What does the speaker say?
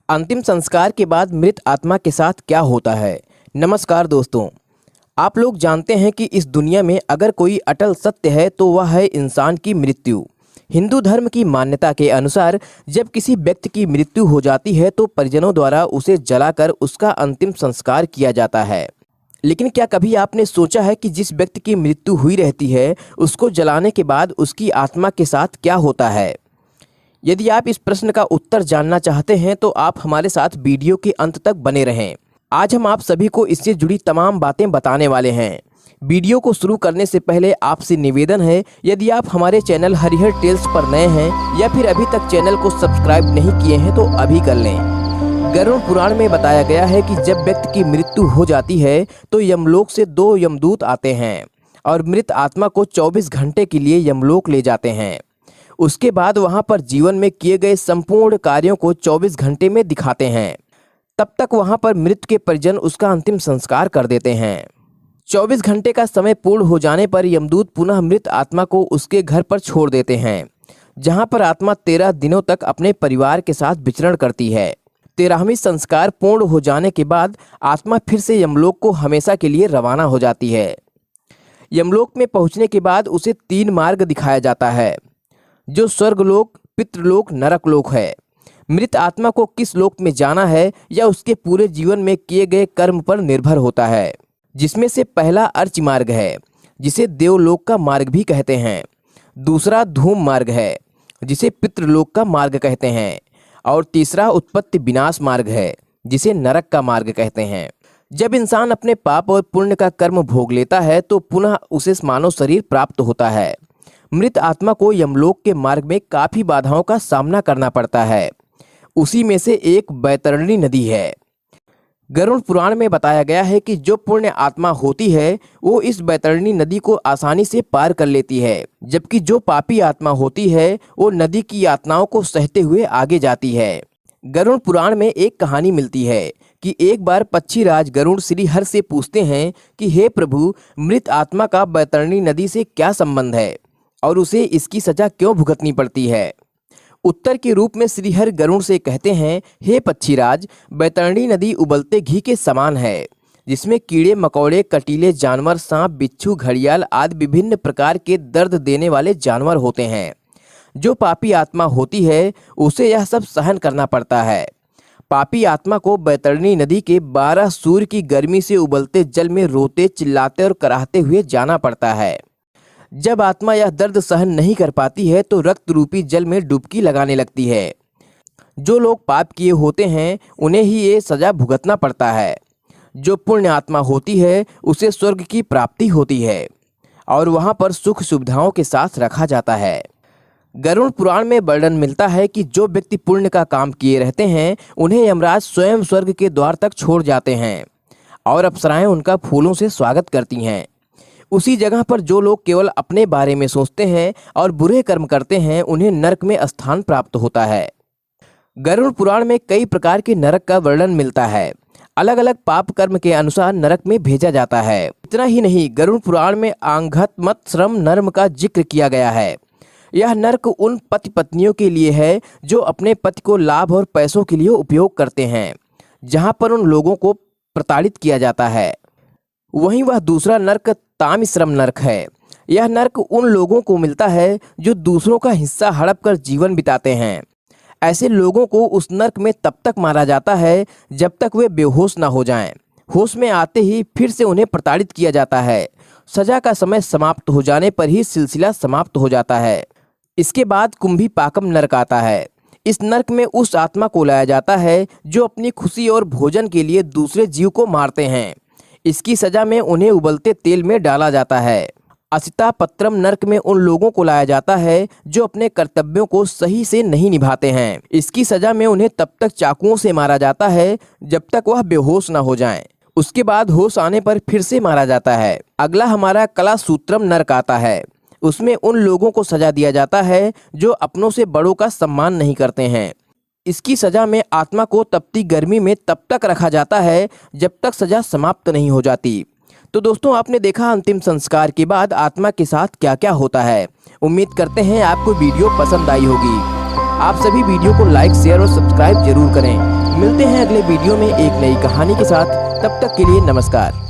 अंतिम संस्कार के बाद मृत आत्मा के साथ क्या होता है। नमस्कार दोस्तों, आप लोग जानते हैं कि इस दुनिया में अगर कोई अटल सत्य है तो वह है इंसान की मृत्यु। हिंदू धर्म की मान्यता के अनुसार जब किसी व्यक्ति की मृत्यु हो जाती है तो परिजनों द्वारा उसे जलाकर उसका अंतिम संस्कार किया जाता है। लेकिन क्या कभी आपने सोचा है कि जिस व्यक्ति की मृत्यु हुई रहती है उसको जलाने के बाद उसकी आत्मा के साथ क्या होता है? यदि आप इस प्रश्न का उत्तर जानना चाहते हैं तो आप हमारे साथ वीडियो के अंत तक बने रहें। आज हम आप सभी को इससे जुड़ी तमाम बातें बताने वाले हैं। वीडियो को शुरू करने से पहले आपसे निवेदन है, यदि आप हमारे चैनल हरिहर टेल्स पर नए हैं या फिर अभी तक चैनल को सब्सक्राइब नहीं किए हैं तो अभी कर लें। गरुड़ पुराण में बताया गया है कि जब व्यक्ति की मृत्यु हो जाती है तो यमलोक से 2 यमदूत आते हैं और मृत आत्मा को 24 घंटे के लिए यमलोक ले जाते हैं। उसके बाद वहां पर जीवन में किए गए संपूर्ण कार्यों को 24 घंटे में दिखाते हैं। तब तक वहां पर मृत के परिजन उसका अंतिम संस्कार कर देते हैं। 24 घंटे का समय पूर्ण हो जाने पर यमदूत पुनः मृत आत्मा को उसके घर पर छोड़ देते हैं, जहां पर आत्मा 13 दिनों तक अपने परिवार के साथ विचरण करती है। 13वें संस्कार पूर्ण हो जाने के बाद आत्मा फिर से यमलोक को हमेशा के लिए रवाना हो जाती है। यमलोक में पहुंचने के बाद उसे 3 मार्ग दिखाया जाता है, जो स्वर्गलोक, पितृलोक, नरकलोक है। मृत आत्मा को किस लोक में जाना है या उसके पूरे जीवन में किए गए कर्म पर निर्भर होता है, जिसमें से पहला अर्च मार्ग है, जिसे देवलोक का मार्ग भी कहते हैं। दूसरा धूम मार्ग है, जिसे पितृलोक का मार्ग कहते हैं। और तीसरा उत्पत्ति विनाश मार्ग है, जिसे नरक का मार्ग कहते हैं। जब इंसान अपने पाप और पुण्य का कर्म भोग लेता है तो पुनः उसे मानव शरीर प्राप्त होता है। मृत आत्मा को यमलोक के मार्ग में काफी बाधाओं का सामना करना पड़ता है। उसी में से एक बैतरणी नदी है। गरुड़ पुराण में बताया गया है कि जो पुण्य आत्मा होती है वो इस बैतरणी नदी को आसानी से पार कर लेती है, जबकि जो पापी आत्मा होती है वो नदी की यातनाओं को सहते हुए आगे जाती है। गरुड़ पुराण में एक कहानी मिलती है कि एक बार पक्षीराज गरुड़ श्री हर से पूछते हैं कि हे प्रभु, मृत आत्मा का बैतरणी नदी से क्या संबंध है और उसे इसकी सजा क्यों भुगतनी पड़ती है? उत्तर के रूप में श्रीहर गरुड़ से कहते हैं, हे पक्षीराज, बैतरणी नदी उबलते घी के समान है, जिसमें कीड़े मकोड़े, कटीले जानवर, सांप, बिच्छू, घड़ियाल आदि विभिन्न प्रकार के दर्द देने वाले जानवर होते हैं। जो पापी आत्मा होती है उसे यह सब सहन करना पड़ता है। पापी आत्मा को बैतरणी नदी के 12 सूर्य की गर्मी से उबलते जल में रोते, चिल्लाते और कराहते हुए जाना पड़ता है। जब आत्मा यह दर्द सहन नहीं कर पाती है तो रक्त रूपी जल में डुबकी लगाने लगती है। जो लोग पाप किए होते हैं उन्हें ही ये सजा भुगतना पड़ता है। जो पुण्य आत्मा होती है उसे स्वर्ग की प्राप्ति होती है और वहां पर सुख सुविधाओं के साथ रखा जाता है। गरुड़ पुराण में वर्णन मिलता है कि जो व्यक्ति पुण्य का काम किए रहते हैं उन्हें यमराज स्वयं स्वर्ग के द्वार तक छोड़ जाते हैं और अप्सराएं उनका फूलों से स्वागत करती हैं। उसी जगह पर जो लोग केवल अपने बारे में सोचते हैं और बुरे कर्म करते हैं उन्हें नरक में स्थान प्राप्त होता है। गरुड़ पुराण में कई प्रकार के नरक का वर्णन मिलता है। अलग अलग पाप कर्म के अनुसार नरक में भेजा जाता है। इतना ही नहीं, गरुड़ पुराण में आंघत मत श्रम नर्म का जिक्र किया गया है। यह नरक उन पति पत्नियों के लिए है जो अपने पति को लाभ और पैसों के लिए उपयोग करते हैं, जहाँ पर उन लोगों को प्रताड़ित किया जाता है। वहीं वह दूसरा नरक तामिश्रम नरक है। यह नरक उन लोगों को मिलता है जो दूसरों का हिस्सा हड़प कर जीवन बिताते हैं। ऐसे लोगों को उस नरक में तब तक मारा जाता है जब तक वे बेहोश न हो जाएं। होश में आते ही फिर से उन्हें प्रताड़ित किया जाता है। सजा का समय समाप्त हो जाने पर ही सिलसिला समाप्त हो जाता है। इसके बाद कुंभी पाकम नरक आता है। इस नरक में उस आत्मा को लाया जाता है जो अपनी खुशी और भोजन के लिए दूसरे जीव को मारते हैं। इसकी सजा में उन्हें उबलते तेल में डाला जाता है। असिता पत्रम नरक में उन लोगों को लाया जाता है जो अपने कर्तव्यों को सही से नहीं निभाते हैं। इसकी सजा में उन्हें तब तक चाकुओं से मारा जाता है जब तक वह बेहोश न हो जाएं। उसके बाद होश आने पर फिर से मारा जाता है। अगला हमारा कलासूत्रम नरक आता है। उसमें उन लोगों को सजा दिया जाता है जो अपनों से बड़ों का सम्मान नहीं करते हैं। इसकी सजा में आत्मा को तपती गर्मी में तब तक रखा जाता है जब तक सजा समाप्त नहीं हो जाती। तो दोस्तों, आपने देखा अंतिम संस्कार के बाद आत्मा के साथ क्या क्या होता है। उम्मीद करते हैं आपको वीडियो पसंद आई होगी। आप सभी वीडियो को लाइक, शेयर और सब्सक्राइब जरूर करें। मिलते हैं अगले वीडियो में एक नई कहानी के साथ। तब तक के लिए नमस्कार।